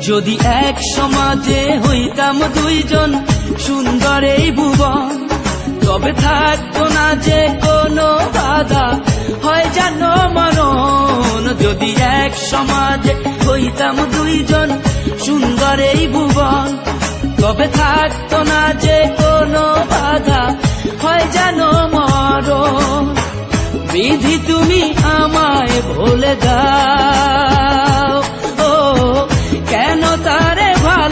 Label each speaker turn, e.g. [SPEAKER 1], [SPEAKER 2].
[SPEAKER 1] যদি এক সমাজে হইতাম দুইজন সুন্দর এই ভুবন, তবে থাকতো না যে কোনো বাধা, হয় জানো মনন। যদি এক সমাজে হইতাম দুইজন সুন্দর এই ভুবন, তবে থাকতো না যে কোনো বাধা, হয় জানো মরণ। বিধি তুমি আমায় ভুলে দাও,